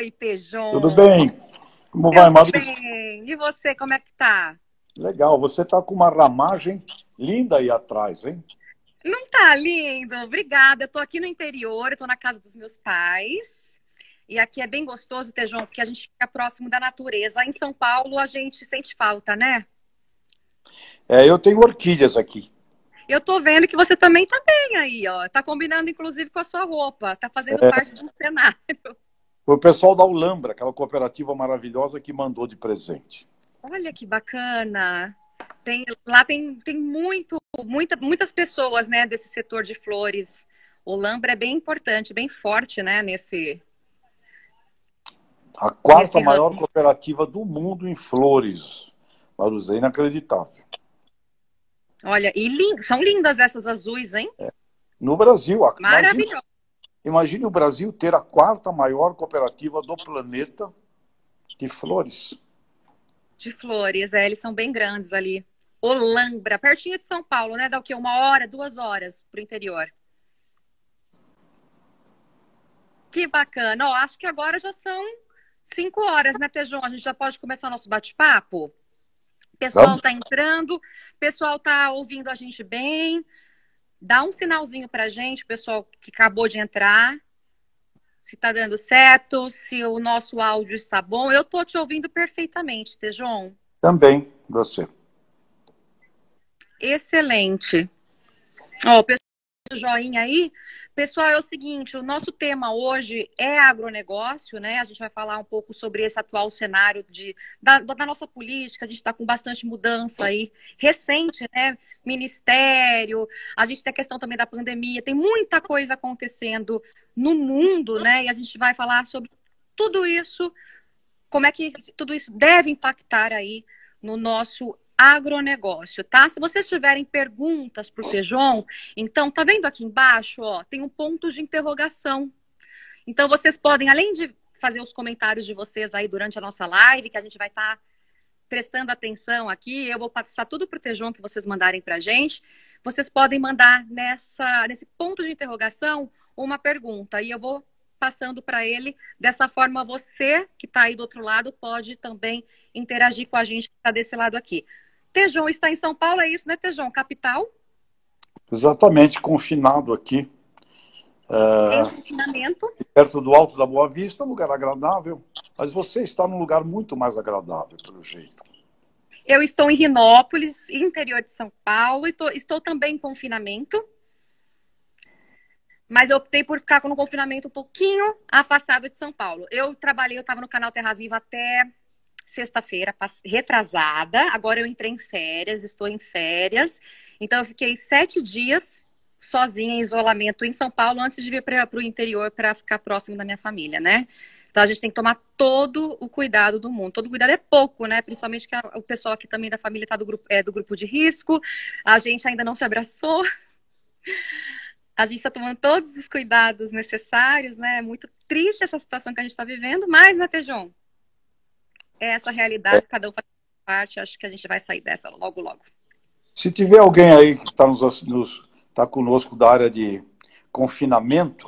Oi, Tudo Tejon. bem? Como vai, Eu tô Maurício? bem. E você, como é que tá? Legal, você está com uma ramagem linda aí atrás, hein? Não tá lindo? Obrigada. Eu tô aqui no interior, eu tô na casa dos meus pais. E aqui é bem gostoso, Tejon, porque a gente fica próximo da natureza. Em São Paulo, a gente sente falta, né? Eu tenho orquídeas aqui. Eu tô vendo que você também tá bem aí, ó. Tá combinando, inclusive, com a sua roupa. Tá fazendo parte do cenário. Foi o pessoal da Ulambra, aquela cooperativa maravilhosa que mandou de presente. Olha que bacana. Lá tem muitas pessoas, né, desse setor de flores. O Lambra é bem importante, bem forte, né, A quarta nesse maior ramo. cooperativa do mundo em flores. Maruzé, inacreditável. Olha, e são lindas essas azuis, hein? No Brasil, Maravilhoso. imagine o Brasil ter a quarta maior cooperativa do planeta de flores. De flores, eles são bem grandes ali. Olambra, pertinho de São Paulo, né? Dá o quê? 1 hora, 2 horas pro interior. Que bacana. Ó, acho que agora já são 5 horas, né, Tejon? A gente já pode começar nosso bate-papo? O pessoal Vamos? tá entrando, o pessoal tá ouvindo a gente bem. Dá um sinalzinho pra gente, o pessoal que acabou de entrar, se tá dando certo, se o nosso áudio está bom. Eu tô te ouvindo perfeitamente, Tejon. Também, você. Excelente. Ó, joinha aí. Pessoal, é o seguinte, o nosso tema hoje é agronegócio, né? A gente vai falar um pouco sobre esse atual cenário da nossa política, a gente está com bastante mudança aí, recente, né? Ministério, a gente tem a questão também da pandemia, tem muita coisa acontecendo no mundo, né? E a gente vai falar sobre tudo isso, como é que tudo isso deve impactar aí no nosso agronegócio, tá? Se vocês tiverem perguntas para o Tejon, então tá vendo aqui embaixo, ó, tem um ponto de interrogação. Então vocês podem, além de fazer os comentários de vocês aí durante a nossa live, que a gente vai estar prestando atenção aqui, eu vou passar tudo para o Tejon que vocês mandarem para a gente. Vocês podem mandar nesse ponto de interrogação uma pergunta e eu vou passando para ele. Dessa forma, você que está aí do outro lado pode também interagir com a gente que está desse lado aqui. Tejon está em São Paulo, é isso, né, Tejon? Capital? Exatamente, confinado aqui, Em confinamento. perto do Alto da Boa Vista, um lugar agradável. Mas você está num lugar muito mais agradável, pelo jeito. Eu estou em Rinópolis, interior de São Paulo, e estou também em confinamento. Mas eu optei por ficar com um confinamento um pouquinho afastado de São Paulo. Eu estava no canal Terra Viva até sexta-feira, retrasada. Agora eu entrei em férias, estou em férias. Então eu fiquei 7 dias sozinha em isolamento em São Paulo antes de vir para o interior para ficar próximo da minha família, né? Então a gente tem que tomar todo o cuidado do mundo. Todo cuidado é pouco, né? Principalmente que o pessoal aqui também da família está do grupo de risco. A gente ainda não se abraçou. A gente está tomando todos os cuidados necessários, né? É muito triste essa situação que a gente está vivendo, mas, né, Tejon? É essa realidade, cada um faz parte, acho que a gente vai sair dessa logo, logo. Se tiver alguém aí que está conosco da área de confinamento,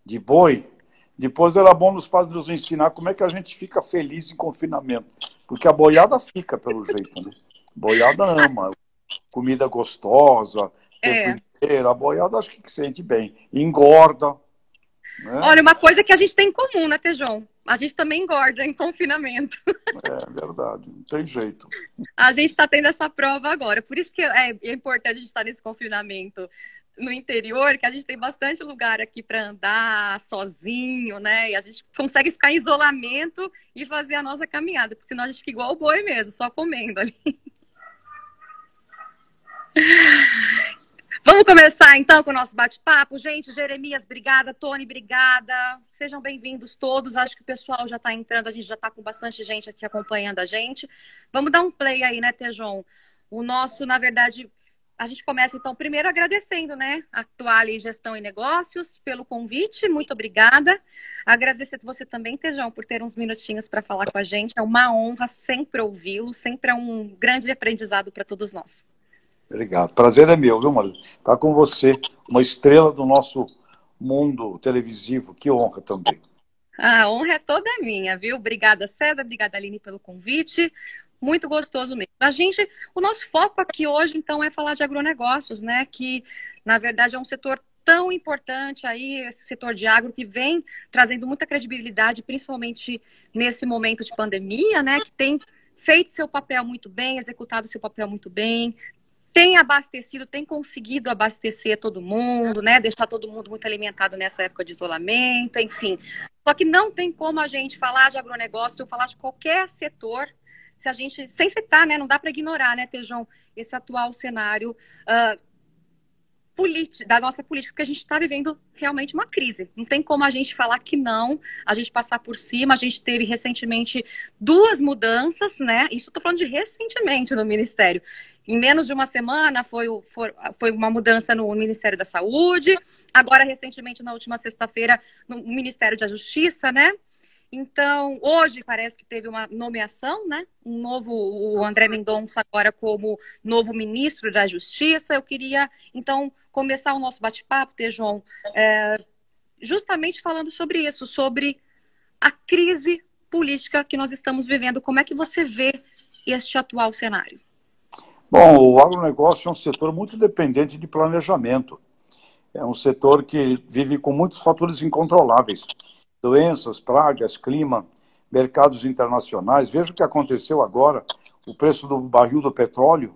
de boi, depois era bom nos ensinar como é que a gente fica feliz em confinamento. Porque a boiada fica, pelo jeito, né? Boiada ama, comida gostosa, tempo É. inteiro. A boiada acho que sente bem. Engorda, né? Olha, uma coisa que a gente tem em comum, né, Tejon? A gente também engorda em confinamento. É verdade, não tem jeito. A gente está tendo essa prova agora. Por isso que é importante a gente estar nesse confinamento no interior, que a gente tem bastante lugar aqui para andar sozinho, né? E a gente consegue ficar em isolamento e fazer a nossa caminhada, porque senão a gente fica igual o boi mesmo, só comendo ali. Vamos começar então com o nosso bate-papo. Gente, Jeremias, obrigada. Tony, obrigada. Sejam bem-vindos todos. Acho que o pessoal já está entrando, a gente já está com bastante gente aqui acompanhando a gente. Vamos dar um play aí, né, Tejon? O nosso, na verdade, a gente começa então primeiro agradecendo, né, a Actuale Gestão e Negócios pelo convite. Muito obrigada. Agradecer você também, Tejon, por ter uns minutinhos para falar com a gente. É uma honra sempre ouvi-lo, sempre é um grande aprendizado para todos nós. Obrigado. Prazer é meu, viu, Maria? Estar com você, uma estrela do nosso mundo televisivo. Que honra também. A honra é toda minha, viu? Obrigada, César, obrigada, Aline, pelo convite. Muito gostoso mesmo. O nosso foco aqui hoje, então, é falar de agronegócios, né? Que, na verdade, é um setor tão importante aí, esse setor de agro que vem trazendo muita credibilidade, principalmente nesse momento de pandemia, né? Que tem feito seu papel muito bem, executado seu papel muito bem, tem abastecido, tem conseguido abastecer todo mundo, né? Deixar todo mundo muito alimentado nessa época de isolamento, enfim. Só que não tem como a gente falar de agronegócio ou falar de qualquer setor se a gente, sem citar, né? Não dá para ignorar, né, Tejão, esse atual cenário da nossa política, porque a gente está vivendo realmente uma crise. Não tem como a gente falar que não, a gente passar por cima. A gente teve recentemente 2 mudanças, né? Isso estou falando de recentemente no Ministério. Em menos de uma semana foi uma mudança no Ministério da Saúde, agora recentemente, na última sexta-feira, no Ministério da Justiça, né? Então, hoje parece que teve uma nomeação, né? O André Mendonça agora como novo ministro da Justiça. Eu queria, então, começar o nosso bate-papo, Tejon, justamente falando sobre isso, sobre a crise política que nós estamos vivendo. Como é que você vê este atual cenário? Bom, o agronegócio é um setor muito dependente de planejamento. É um setor que vive com muitos fatores incontroláveis. Doenças, pragas, clima, mercados internacionais. Veja o que aconteceu agora. O preço do barril do petróleo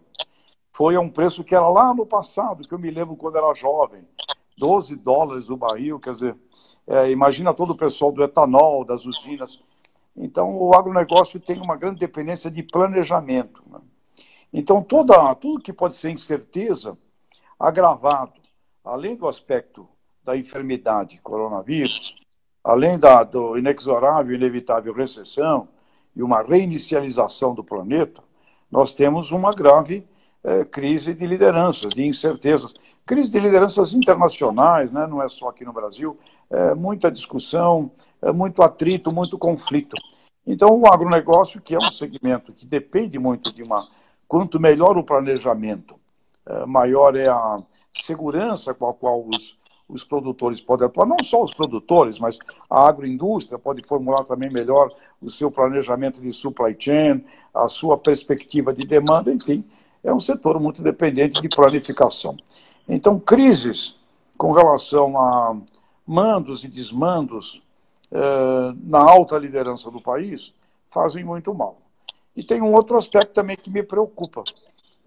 foi a um preço que era lá no passado, que eu me lembro quando era jovem. $12 o barril, quer dizer, imagina todo o pessoal do etanol, das usinas. Então, o agronegócio tem uma grande dependência de planejamento, né? Então, tudo que pode ser incerteza, agravado, além do aspecto da enfermidade, coronavírus, além do inexorável e inevitável recessão e uma reinicialização do planeta, nós temos uma grave crise de lideranças, de incertezas. Crise de lideranças internacionais, né? Não é só aqui no Brasil, muita discussão, muito atrito, muito conflito. Então, o agronegócio, que é um segmento que depende muito de quanto melhor o planejamento, maior é a segurança com a qual os produtores podem atuar, não só os produtores, mas a agroindústria pode formular também melhor o seu planejamento de supply chain, a sua perspectiva de demanda, enfim, é um setor muito dependente de planificação. Então, crises com relação a mandos e desmandos na alta liderança do país fazem muito mal. E tem um outro aspecto também que me preocupa.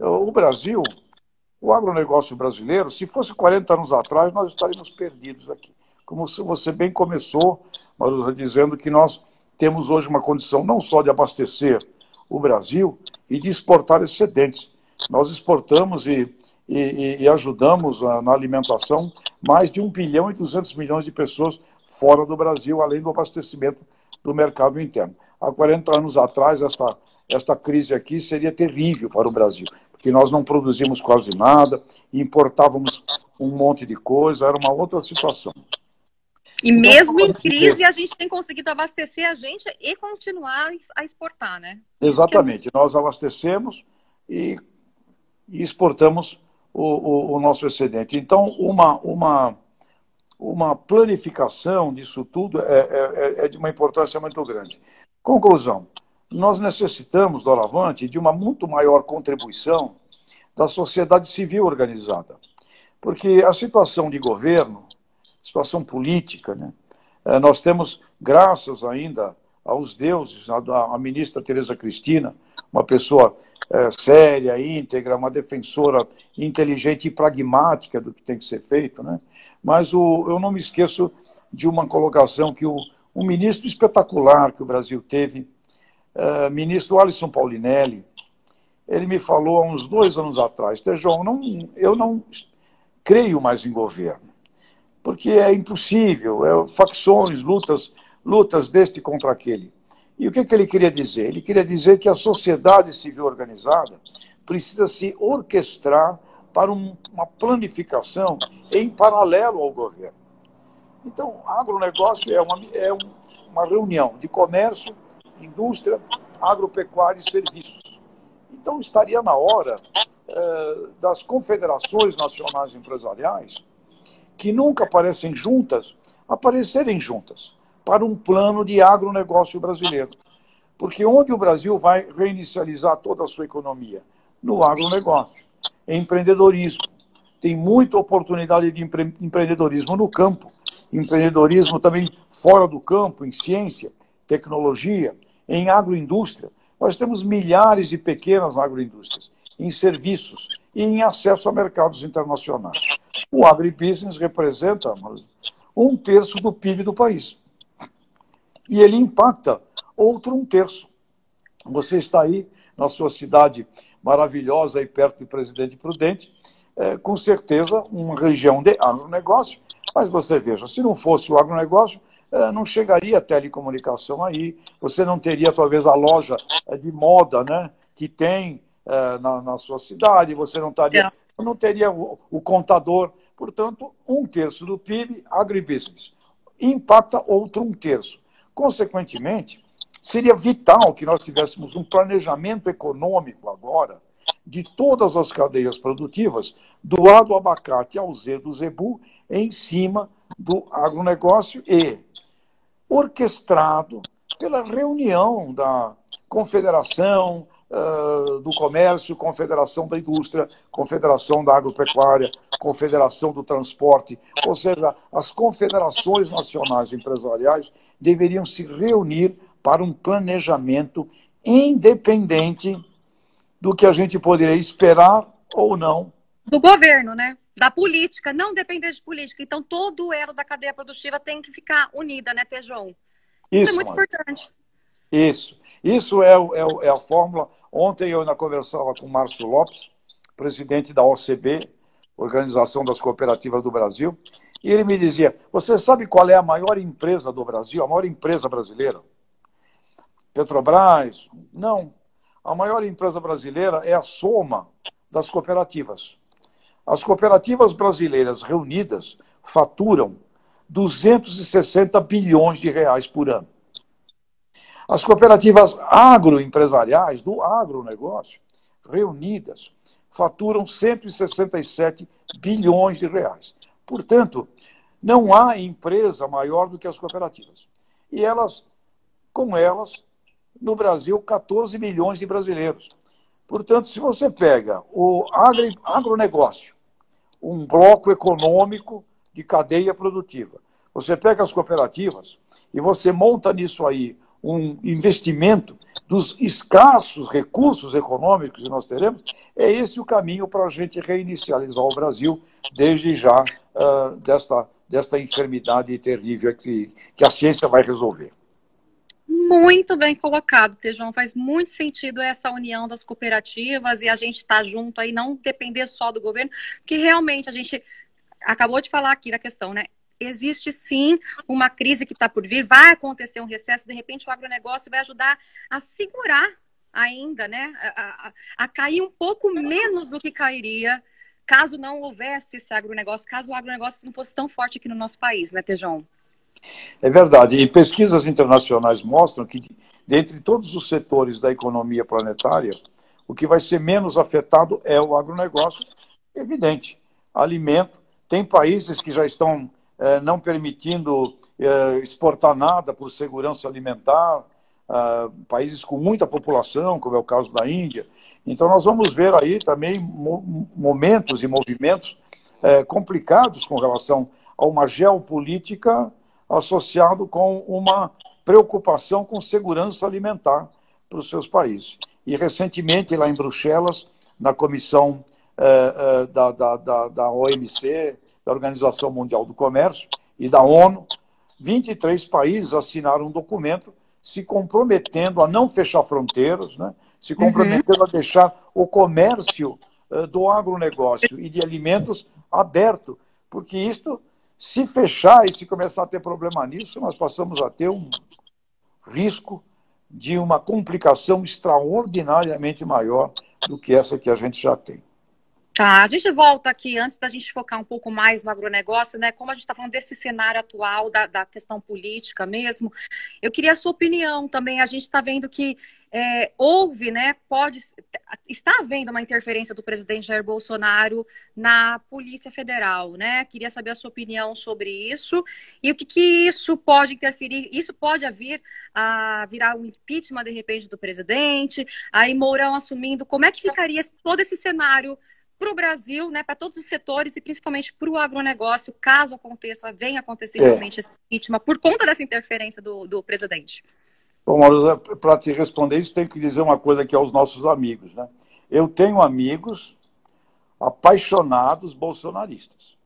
O Brasil, o agronegócio brasileiro, se fosse 40 anos atrás, nós estaríamos perdidos aqui. Como você bem começou, Maruza, dizendo que nós temos hoje uma condição não só de abastecer o Brasil e de exportar excedentes. Nós exportamos e ajudamos na alimentação mais de 1 bilhão e 200 milhões de pessoas fora do Brasil, além do abastecimento do mercado interno. Há 40 anos atrás, esta crise aqui seria terrível para o Brasil, porque nós não produzimos quase nada, importávamos um monte de coisa, era uma outra situação. E então, mesmo em crise, a gente tem conseguido abastecer a gente e continuar a exportar, né? Exatamente. Nós abastecemos e exportamos o nosso excedente. Então, uma planificação disso tudo é de uma importância muito grande. Conclusão, nós necessitamos, doravante, de uma muito maior contribuição da sociedade civil organizada. Porque a situação de governo, situação política, né? Nós temos, graças ainda aos deuses, a ministra Tereza Cristina, uma pessoa séria, íntegra, uma defensora inteligente e pragmática do que tem que ser feito, né? Mas eu não me esqueço de uma colocação que um ministro espetacular que o Brasil teve, ministro Alisson Paulinelli, ele me falou há uns 2 anos atrás: Tejão, eu não creio mais em governo, porque é impossível, facções, lutas deste contra aquele. E o que ele queria dizer? Ele queria dizer que a sociedade civil organizada precisa se orquestrar para uma planificação em paralelo ao governo. Então, agronegócio é uma reunião de comércio, indústria, agropecuária e serviços. Então, estaria na hora das confederações nacionais empresariais, que nunca aparecem juntas, aparecerem juntas. para um plano de agronegócio brasileiro. Porque onde o Brasil vai reinicializar toda a sua economia? No agronegócio, em empreendedorismo. Tem muita oportunidade de empreendedorismo no campo, empreendedorismo também fora do campo, em ciência, tecnologia, em agroindústria. Nós temos milhares de pequenas agroindústrias, em serviços e em acesso a mercados internacionais. O agribusiness representa 1/3 do PIB do país. E ele impacta outro 1/3. Você está aí na sua cidade maravilhosa, aí perto do Presidente Prudente, com certeza uma região de agronegócio, mas você veja, se não fosse o agronegócio, não chegaria a telecomunicação aí, você não teria talvez a loja de moda, né, que tem na sua cidade, você não teria o contador, portanto, 1/3 do PIB, agribusiness. Impacta outro 1/3. Consequentemente, seria vital que nós tivéssemos um planejamento econômico agora de todas as cadeias produtivas, do A do abacate ao Z do zebu, em cima do agronegócio e orquestrado pela reunião da Confederação do Comércio, Confederação da Indústria, Confederação da Agropecuária, Confederação do Transporte, ou seja, as confederações nacionais empresariais deveriam se reunir para um planejamento independente do que a gente poderia esperar ou não. Do governo, né? Da política, não depender de política. Então, todo o elo da cadeia produtiva tem que ficar unida, né, Tejão? Isso é muito importante. Isso é a fórmula. Ontem eu ainda conversava com o Márcio Lopes, presidente da OCB, Organização das Cooperativas do Brasil, e ele me dizia, você sabe qual é a maior empresa do Brasil, a maior empresa brasileira? Petrobras? Não. A maior empresa brasileira é a soma das cooperativas. As cooperativas brasileiras reunidas faturam 260 bilhões de reais por ano. As cooperativas agroempresariais do agronegócio reunidas faturam 167 bilhões de reais. Portanto, não há empresa maior do que as cooperativas. E elas, com elas, no Brasil, 14 milhões de brasileiros. Portanto, se você pega o agronegócio, um bloco econômico de cadeia produtiva, você pega as cooperativas e você monta nisso aí um investimento dos escassos recursos econômicos que nós teremos, é esse o caminho para a gente reinicializar o Brasil desde já desta enfermidade terrível que a ciência vai resolver. Muito bem colocado, Tejão. Faz muito sentido essa união das cooperativas e a gente estar junto aí, não depender só do governo, porque realmente a gente acabou de falar aqui na questão, né? Existe sim uma crise que está por vir, vai acontecer um recesso, de repente o agronegócio vai ajudar a segurar ainda, né? A cair um pouco menos do que cairia caso não houvesse esse agronegócio, caso o agronegócio não fosse tão forte aqui no nosso país, né, Tejão? É verdade, e pesquisas internacionais mostram que, dentre todos os setores da economia planetária, o que vai ser menos afetado é o agronegócio. Evidente, alimento. Tem países que já estão não permitindo exportar nada por segurança alimentar, países com muita população, como é o caso da Índia. Então, nós vamos ver aí também momentos e movimentos complicados com relação a uma geopolítica associado com uma preocupação com segurança alimentar para os seus países. E, recentemente, lá em Bruxelas, na comissão da OMC, da Organização Mundial do Comércio e da ONU, 23 países assinaram um documento se comprometendo a não fechar fronteiras, né? Se comprometendo a deixar o comércio do agronegócio e de alimentos aberto, porque isto, se fechar e se começar a ter problema nisso, nós passamos a ter um risco de uma complicação extraordinariamente maior do que essa que a gente já tem. Tá, a gente volta aqui, antes da gente focar um pouco mais no agronegócio, né? Como a gente está falando desse cenário atual, da questão política mesmo, eu queria a sua opinião também. A gente está vendo que houve, né? Está havendo uma interferência do presidente Jair Bolsonaro na Polícia Federal, né? Queria saber a sua opinião sobre isso e o que isso pode interferir. Isso pode vir a virar um impeachment, de repente, do presidente, aí Mourão assumindo. Como é que ficaria todo esse cenário para o Brasil, né, para todos os setores e principalmente para o agronegócio, caso venha acontecer realmente esse impeachment, por conta dessa interferência do presidente? Bom, Maruza, para te responder isso, tenho que dizer uma coisa aqui aos nossos amigos, né? Eu tenho amigos apaixonados bolsonaristas.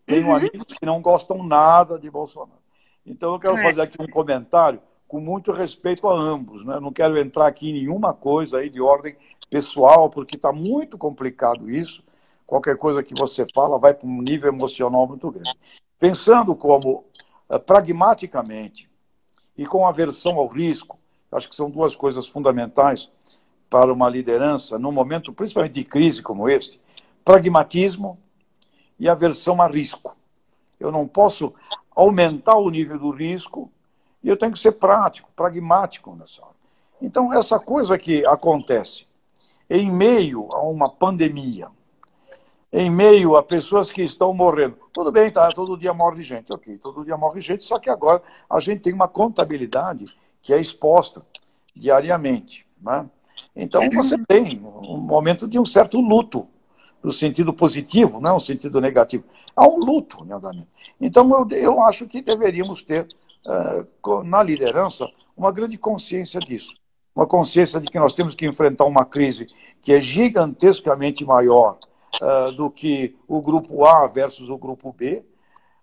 Tenho amigos que não gostam nada de Bolsonaro. Então, eu quero fazer aqui um comentário com muito respeito a ambos, né? Não quero entrar aqui em nenhuma coisa aí de ordem pessoal, porque está muito complicado isso. Qualquer coisa que você fala vai para um nível emocional muito grande. Pensando como pragmaticamente e com aversão ao risco, acho que são duas coisas fundamentais para uma liderança, num momento principalmente de crise como este: pragmatismo e aversão a risco. Eu não posso aumentar o nível do risco e eu tenho que ser prático, pragmático nessa hora. Então, essa coisa que acontece em meio a uma pandemia, em meio a pessoas que estão morrendo. Tudo bem, tá? Todo dia morre gente. Ok, todo dia morre gente, só que agora a gente tem uma contabilidade que é exposta diariamente, né? Então, você tem um momento de um certo luto, no sentido positivo, não no sentido negativo. Há um luto, nomeadamente. Então, eu acho que deveríamos ter, na liderança, uma grande consciência disso. Uma consciência de que nós temos que enfrentar uma crise que é gigantescamente maior do que o grupo A versus o grupo B.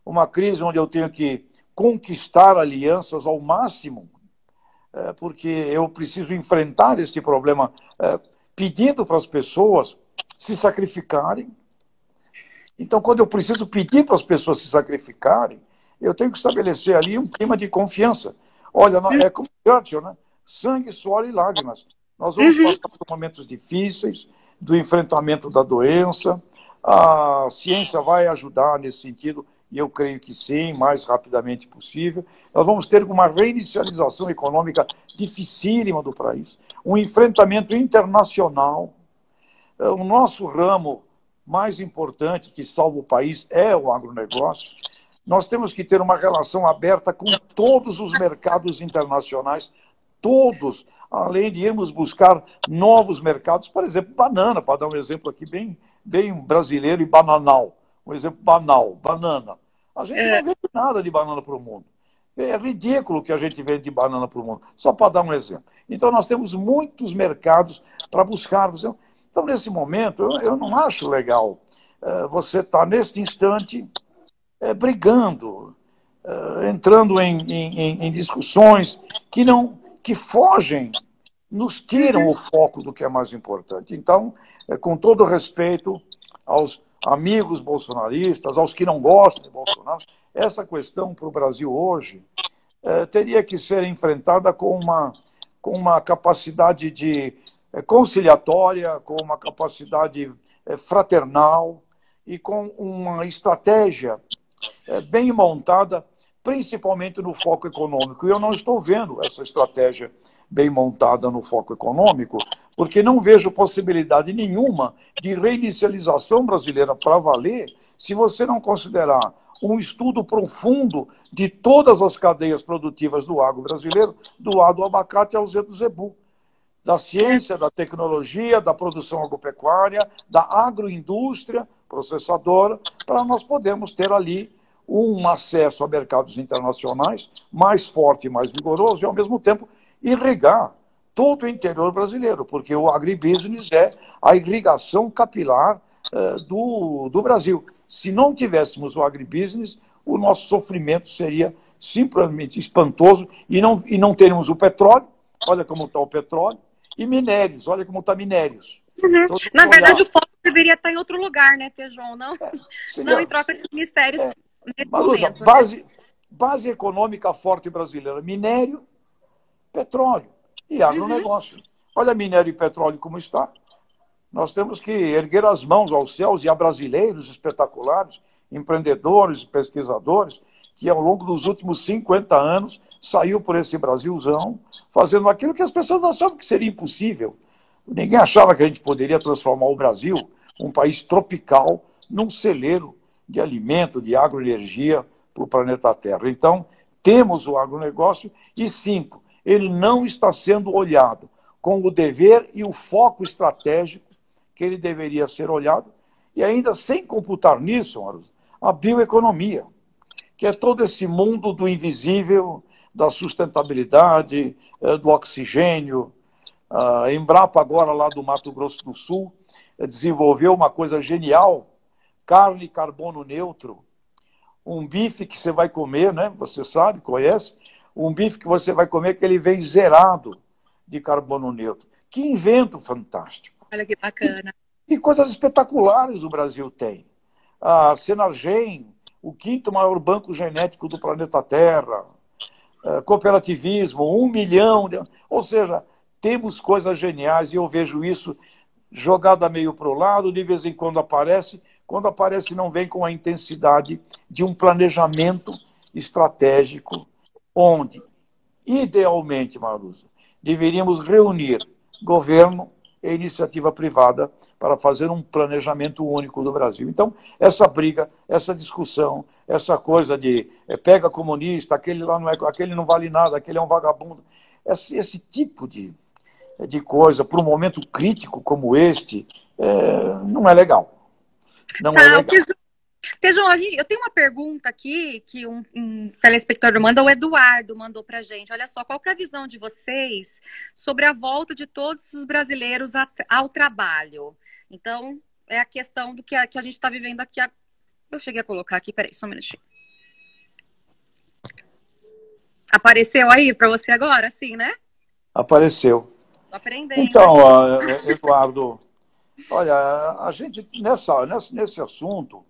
Uma crise onde eu tenho que conquistar alianças ao máximo, porque eu preciso enfrentar este problema pedindo para as pessoas se sacrificarem. Então, quando eu preciso pedir para as pessoas se sacrificarem, eu tenho que estabelecer ali um clima de confiança. Olha, é como Churchill, né? Sangue, suor e lágrimas. Nós vamos passar por momentos difíceis do enfrentamento da doença. A ciência vai ajudar nesse sentido, e eu creio que sim, mais rapidamente possível. Nós vamos ter uma reinicialização econômica dificílima do país, um enfrentamento internacional. O nosso ramo mais importante que salva o país é o agronegócio. Nós temos que ter uma relação aberta com todos os mercados internacionais, todos, além de irmos buscar novos mercados, por exemplo, banana, para dar um exemplo aqui bem brasileiro e bananal. Um exemplo banal, banana. A gente não vende nada de banana para o mundo. É ridículo que a gente vende de banana para o mundo, só para dar um exemplo. Então, nós temos muitos mercados para buscarmos. Então, nesse momento, eu não acho legal você estar, neste instante, brigando, entrando em discussões que fogem, nos tiram o foco do que é mais importante. Então, com todo respeito aos amigos bolsonaristas, aos que não gostam de Bolsonaro, essa questão para o Brasil hoje teria que ser enfrentada com uma capacidade de conciliatória, com uma capacidade fraternal e com uma estratégia bem montada, principalmente no foco econômico. E eu não estou vendo essa estratégia bem montada no foco econômico, porque não vejo possibilidade nenhuma de reinicialização brasileira para valer se você não considerar um estudo profundo de todas as cadeias produtivas do agro brasileiro, do A do abacate ao Z do zebu, da ciência, da tecnologia, da produção agropecuária, da agroindústria processadora, para nós podermos ter ali um acesso a mercados internacionais mais forte e mais vigoroso e, ao mesmo tempo, irrigar todo o interior brasileiro, porque o agribusiness é a irrigação capilar do Brasil. Se não tivéssemos o agribusiness, o nosso sofrimento seria simplesmente espantoso e não teríamos o petróleo, olha como está o petróleo, e minérios, olha como está minérios. Então, na verdade, o foco deveria estar em outro lugar, né, Tejon? Não em troca de ministérios nesse momento. Base econômica forte brasileira, minério, petróleo e agronegócio. Olha minério e petróleo como está. Nós temos que erguer as mãos aos céus e a brasileiros espetaculares, empreendedores e pesquisadores, que ao longo dos últimos 50 anos saiu por esse Brasilzão, fazendo aquilo que as pessoas achavam que seria impossível. Ninguém achava que a gente poderia transformar o Brasil, um país tropical, num celeiro de alimento, de agroenergia para o planeta Terra. Então, temos o agronegócio e, sinto, ele não está sendo olhado com o dever e o foco estratégico que ele deveria ser olhado, e ainda sem computar nisso, Maruza, a bioeconomia, que é todo esse mundo do invisível, da sustentabilidade, do oxigênio. A Embrapa, agora lá do Mato Grosso do Sul, desenvolveu uma coisa genial, carne e carbono neutro, um bife que você vai comer, né? Você sabe, conhece, um bife que você vai comer que ele vem zerado de carbono neutro. Que invento fantástico. Olha que bacana. E coisas espetaculares o Brasil tem. A Senargem, o quinto maior banco genético do planeta Terra, cooperativismo, 1 milhão, ou seja, temos coisas geniais e eu vejo isso jogado a meio para o lado, de vez em quando aparece, quando aparece não vem com a intensidade de um planejamento estratégico, onde, idealmente, Maruza, deveríamos reunir governo e iniciativa privada para fazer um planejamento único do Brasil. Então, essa briga, essa discussão, essa coisa de pega comunista, aquele lá não é, aquele não vale nada, aquele é um vagabundo, esse tipo de coisa, para um momento crítico como este, não é legal. Não é legal. Tejão, eu tenho uma pergunta aqui que um telespectador manda, o Eduardo mandou pra gente. Olha só, qual que é a visão de vocês sobre a volta de todos os brasileiros ao trabalho? Então, é a questão do que a gente está vivendo aqui. Eu cheguei a colocar aqui, peraí, só um minutinho. Apareceu aí para você agora? Sim, né? Apareceu. Tô aprendendo. Então, Eduardo, olha, a gente, nesse assunto,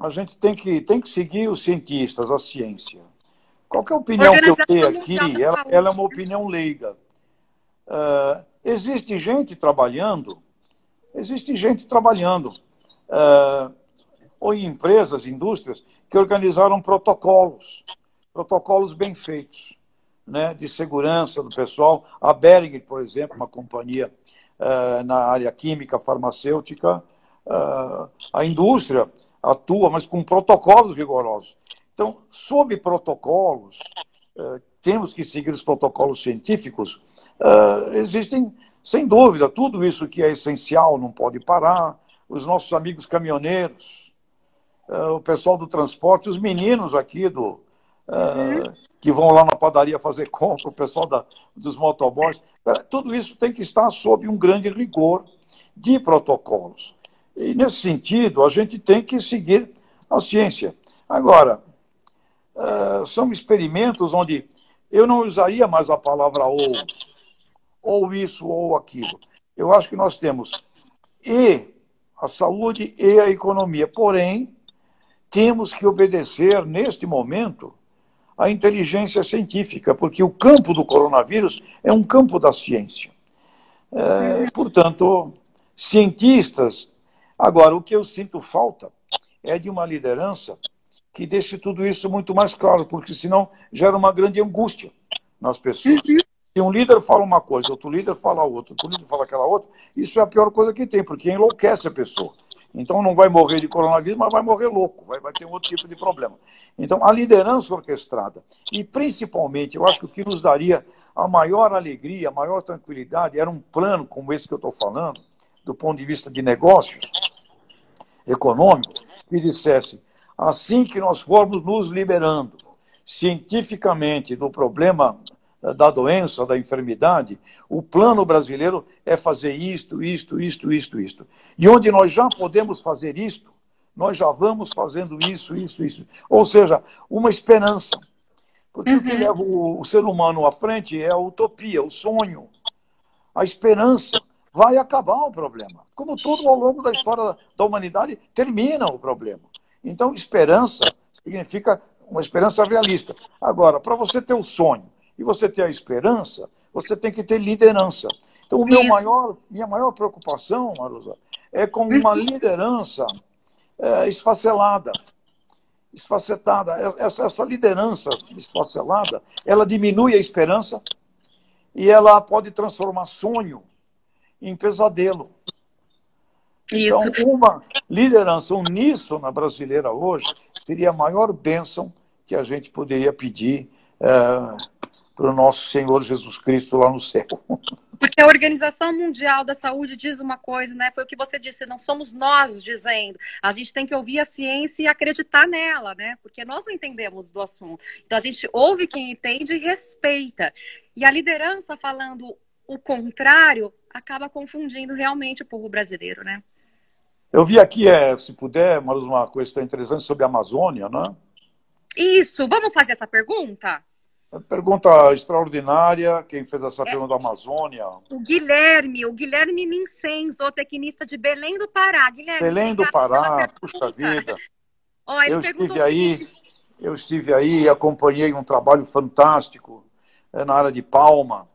a gente tem que seguir os cientistas, a ciência. Qualquer opinião que eu dê aqui, ela é uma opinião leiga. Existe gente trabalhando, ou em empresas, indústrias, que organizaram protocolos bem feitos, né, de segurança do pessoal. A Behringer, por exemplo, uma companhia na área química, farmacêutica, a indústria atua, mas com protocolos rigorosos. Então, sob protocolos, temos que seguir os protocolos científicos, existem, sem dúvida, tudo isso que é essencial não pode parar, os nossos amigos caminhoneiros, o pessoal do transporte, os meninos aqui que vão lá na padaria fazer compra, o pessoal dos motoboys, tudo isso tem que estar sob um grande rigor de protocolos. E, nesse sentido, a gente tem que seguir a ciência. Agora, são experimentos onde eu não usaria mais a palavra ou isso ou aquilo. Eu acho que nós temos a saúde e a economia. Porém, temos que obedecer, neste momento, à inteligência científica, porque o campo do coronavírus é um campo da ciência. Portanto, cientistas. Agora, o que eu sinto falta é de uma liderança que deixe tudo isso muito mais claro, porque senão gera uma grande angústia nas pessoas. Se um líder fala uma coisa, outro líder fala outra, outro líder fala aquela outra, isso é a pior coisa que tem, porque enlouquece a pessoa. Então não vai morrer de coronavírus, mas vai morrer louco, vai ter um outro tipo de problema. Então a liderança orquestrada, e principalmente, eu acho que o que nos daria a maior alegria, a maior tranquilidade, era um plano como esse que eu estou falando, do ponto de vista de negócios econômico, que dissesse, assim que nós formos nos liberando cientificamente do problema da doença, da enfermidade, o plano brasileiro é fazer isto. E onde nós já podemos fazer isto, nós já vamos fazendo isso. Ou seja, uma esperança. Porque o que leva o ser humano à frente é a utopia, o sonho, a esperança. Vai acabar o problema. Como tudo ao longo da história da humanidade, termina o problema. Então, esperança significa uma esperança realista. Agora, para você ter o sonho e você ter a esperança, você tem que ter liderança. Então, minha maior preocupação, Marusa, é com uma liderança esfacelada, esfacetada. Essa liderança esfacelada, ela diminui a esperança e ela pode transformar sonho em pesadelo. Isso. Então, uma liderança uníssona brasileira hoje seria a maior bênção que a gente poderia pedir para o nosso Senhor Jesus Cristo lá no céu. Porque a Organização Mundial da Saúde diz uma coisa, né? Foi o que você disse, não somos nós dizendo. A gente tem que ouvir a ciência e acreditar nela, né? Porque nós não entendemos do assunto. Então a gente ouve quem entende e respeita. E a liderança falando o contrário acaba confundindo realmente o povo brasileiro, né? Eu vi aqui, se puder, uma coisa interessante sobre a Amazônia, né? Isso, vamos fazer essa pergunta? Pergunta extraordinária, quem fez essa pergunta da Amazônia? O Guilherme Nincen, zootecnista de Belém do Pará. Guilherme, Belém do Pará, puxa vida. Ó, ele eu estive aí e acompanhei um trabalho fantástico na área de palma,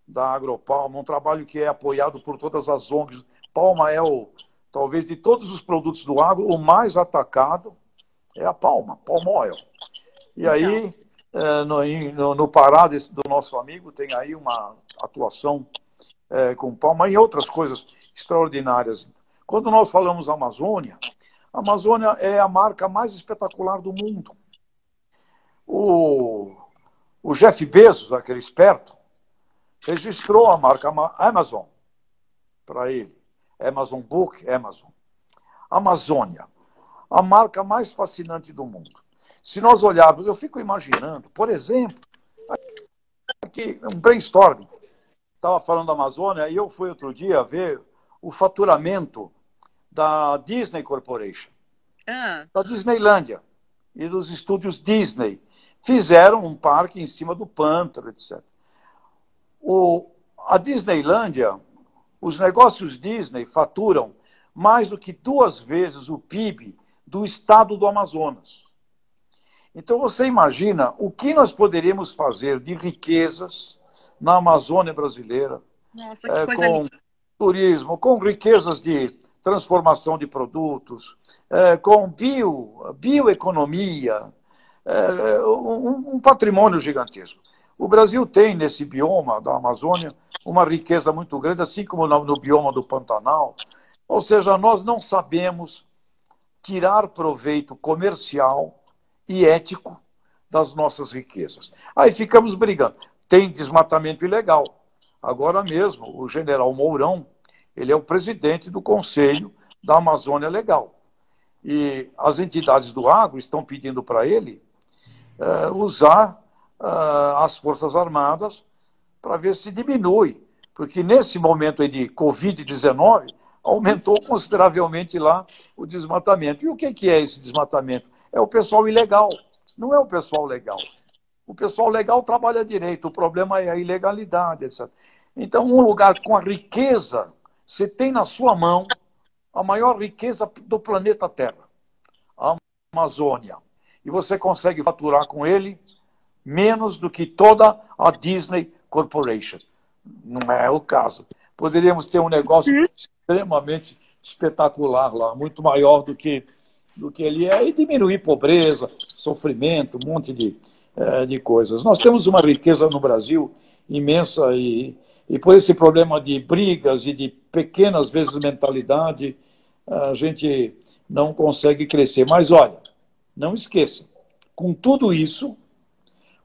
da Agropalma, um trabalho que é apoiado por todas as ONGs. Palma é talvez de todos os produtos do agro, o mais atacado é a palma, palm oil. E aí, no Pará do nosso amigo, tem aí uma atuação com palma e outras coisas extraordinárias. Quando nós falamos Amazônia, a Amazônia é a marca mais espetacular do mundo. O Jeff Bezos, aquele esperto, registrou a marca Amazon para ele. Amazon Book, Amazon. Amazônia, a marca mais fascinante do mundo. Se nós olharmos, eu fico imaginando, por exemplo, aqui, um brainstorming. Estava falando da Amazônia e eu fui outro dia ver o faturamento da Disney Corporation, da Disneylândia e dos estúdios Disney. Fizeram um parque em cima do pântano, etc. A Disneylândia, os negócios Disney faturam mais do que 2 vezes o PIB do estado do Amazonas. Então, você imagina o que nós poderíamos fazer de riquezas na Amazônia brasileira. Nossa, que coisa com linda. Turismo, com riquezas de transformação de produtos, com bioeconomia, um patrimônio gigantesco. O Brasil tem, nesse bioma da Amazônia, uma riqueza muito grande, assim como no bioma do Pantanal. Ou seja, nós não sabemos tirar proveito comercial e ético das nossas riquezas. Aí ficamos brigando. Tem desmatamento ilegal. Agora mesmo, o general Mourão, ele é o presidente do Conselho da Amazônia Legal. E as entidades do agro estão pedindo para ele usar as Forças Armadas para ver se diminui. Porque nesse momento aí de Covid-19, aumentou consideravelmente lá o desmatamento. E o que é esse desmatamento? É o pessoal ilegal, não é o pessoal legal. O pessoal legal trabalha direito, o problema é a ilegalidade, etc. Então, um lugar com a riqueza, você tem na sua mão a maior riqueza do planeta Terra, a Amazônia. E você consegue faturar com ele menos do que toda a Disney Corporation. Não é o caso. Poderíamos ter um negócio extremamente espetacular lá, muito maior do que ele é, e diminuir pobreza, sofrimento, um monte de coisas. Nós temos uma riqueza no Brasil imensa e por esse problema de brigas e de pequenas vezes mentalidade, a gente não consegue crescer. Mas olha, não esqueça, com tudo isso,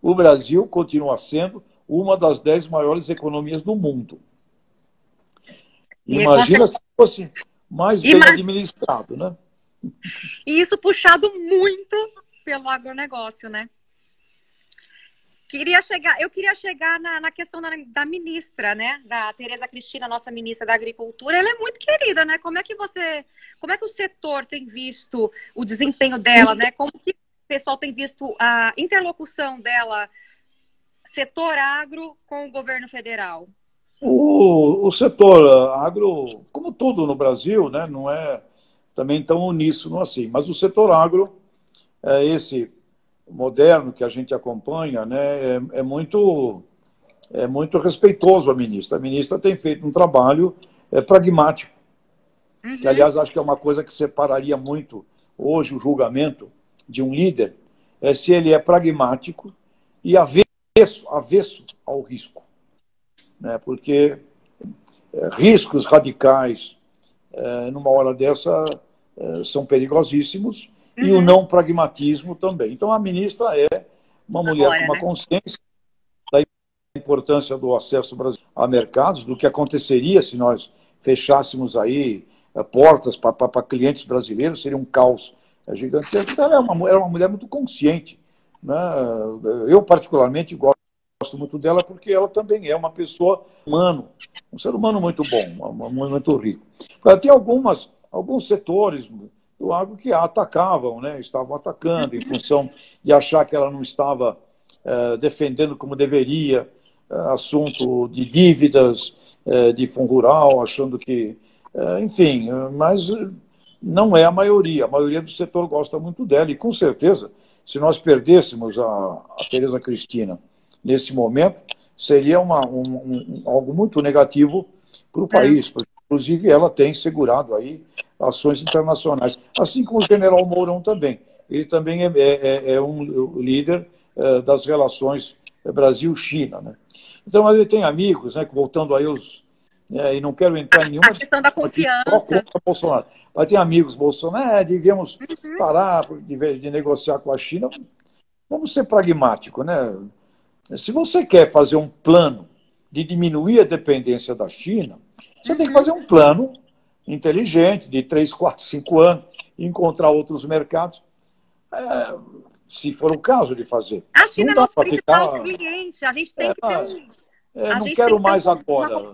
o Brasil continua sendo uma das 10 maiores economias do mundo. Imagina se fosse mais bem administrado, né? E isso puxado muito pelo agronegócio, né? Eu queria chegar na questão da ministra, né? Da Tereza Cristina, nossa ministra da Agricultura. Ela é muito querida, né? Como é que o setor tem visto o desempenho dela, né? Como que o pessoal tem visto a interlocução dela, setor agro com o governo federal? O setor agro, como tudo no Brasil, né, não é também tão uníssono assim, mas o setor agro, esse moderno que a gente acompanha, né, é muito é muito respeitoso a ministra. A ministra tem feito um trabalho pragmático, que, aliás, acho que é uma coisa que separaria muito hoje o julgamento de um líder, se ele é pragmático e avesso ao risco. Né? Porque riscos radicais, numa hora dessa, são perigosíssimos, e o não pragmatismo também. Então, a ministra é uma mulher com uma consciência da importância do acesso a mercados, do que aconteceria se nós fechássemos aí portas para clientes brasileiros, seria um caos gigantesco. Ela era uma mulher muito consciente. Né? Eu, particularmente, gosto muito dela porque ela também é uma pessoa humana, um ser humano muito bom, muito rico. Tem alguns setores do agro que a atacavam, né? Estavam atacando em função de achar que ela não estava defendendo como deveria assunto de dívidas de fundo rural, achando que, enfim, mas não é a maioria do setor gosta muito dela, e com certeza, se nós perdêssemos a Tereza Cristina nesse momento, seria algo muito negativo para o país, porque, inclusive, ela tem segurado aí ações internacionais, assim como o general Mourão também. Ele também é um líder das relações Brasil-China. Né? Então, ele tem amigos, né, voltando aí e não quero entrar em nenhuma... A questão da confiança. Contra Bolsonaro. Mas tem amigos Bolsonaro, devíamos parar de negociar com a China. Vamos ser pragmáticos, né? Se você quer fazer um plano de diminuir a dependência da China, você tem que fazer um plano inteligente, de 3, 4, 5 anos, encontrar outros mercados, se for o caso de fazer. A China é nosso principal cliente, a gente tem que ter não quero mais agora.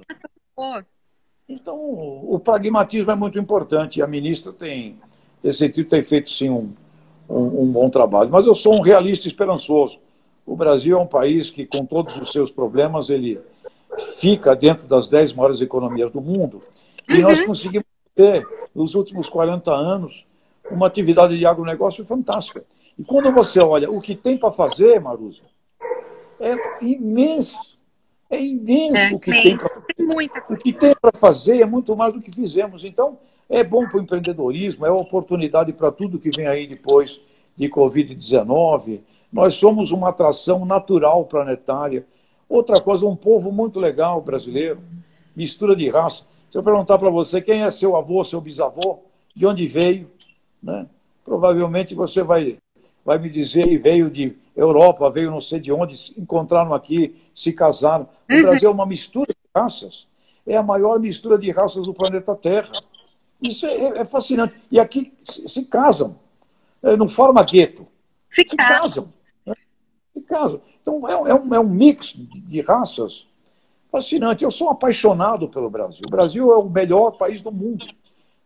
Então, o pragmatismo é muito importante, e a ministra tem, nesse sentido, tem feito, sim, um bom trabalho. Mas eu sou um realista esperançoso. O Brasil é um país que, com todos os seus problemas, ele fica dentro das 10 maiores economias do mundo. E nós conseguimos ter, nos últimos 40 anos, uma atividade de agronegócio fantástica. E quando você olha o que tem para fazer, Maruza, é imenso. É imenso o que tem para fazer. O que tem para fazer é muito mais do que fizemos. Então, é bom para o empreendedorismo, é oportunidade para tudo que vem aí depois de Covid-19. Nós somos uma atração natural planetária. Outra coisa, um povo muito legal brasileiro, mistura de raça. Se eu perguntar para você quem é seu avô, seu bisavô, de onde veio, né? Provavelmente você vai me dizer, veio de Europa, veio não sei de onde, se encontraram aqui, se casaram. O Brasil é uma mistura de raças. É a maior mistura de raças do planeta Terra. Isso é fascinante. E aqui se casam. Não forma gueto. Se casam. Se casam. Então, é um mix de raças fascinante. Eu sou apaixonado pelo Brasil. O Brasil é o melhor país do mundo.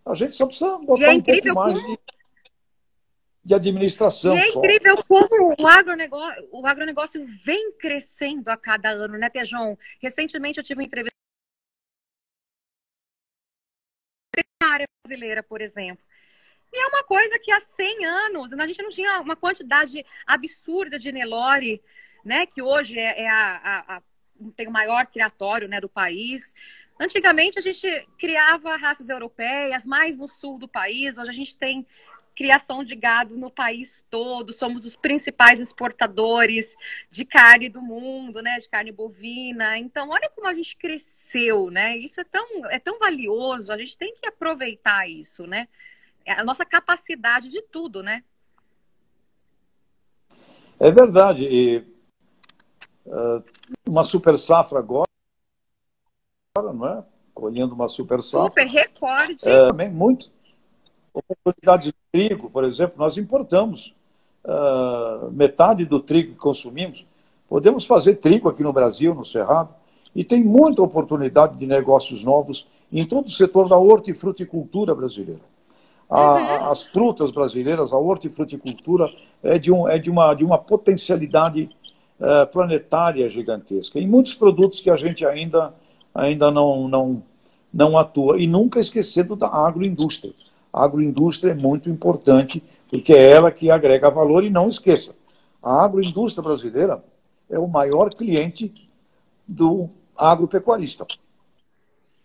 A gente só precisa botar um pouco mais de administração. E é incrível como o agronegócio vem crescendo a cada ano, né, Tejon? Recentemente eu tive uma entrevista na área brasileira, por exemplo. E é uma coisa que há 100 anos a gente não tinha uma quantidade absurda de Nelore, né, que hoje tem o maior criatório, né, do país. Antigamente a gente criava raças europeias, mais no sul do país. Hoje a gente tem criação de gado no país todo, somos os principais exportadores de carne do mundo, né, de carne bovina. Então, olha como a gente cresceu, né? Isso é tão valioso, a gente tem que aproveitar isso, né? A nossa capacidade de tudo, né? É verdade. E uma super safra agora, não é? Colhendo uma super safra. Super recorde. Também muito. Oportunidades de trigo, por exemplo, nós importamos metade do trigo que consumimos. Podemos fazer trigo aqui no Brasil, no Cerrado, e tem muita oportunidade de negócios novos em todo o setor da hortifruticultura brasileira. As frutas brasileiras, a hortifruticultura é de uma potencialidade planetária gigantesca. E muitos produtos que a gente ainda não atua. E nunca esquecendo da agroindústria. A agroindústria é muito importante, porque é ela que agrega valor. E não esqueça, a agroindústria brasileira é o maior cliente do agropecuarista. O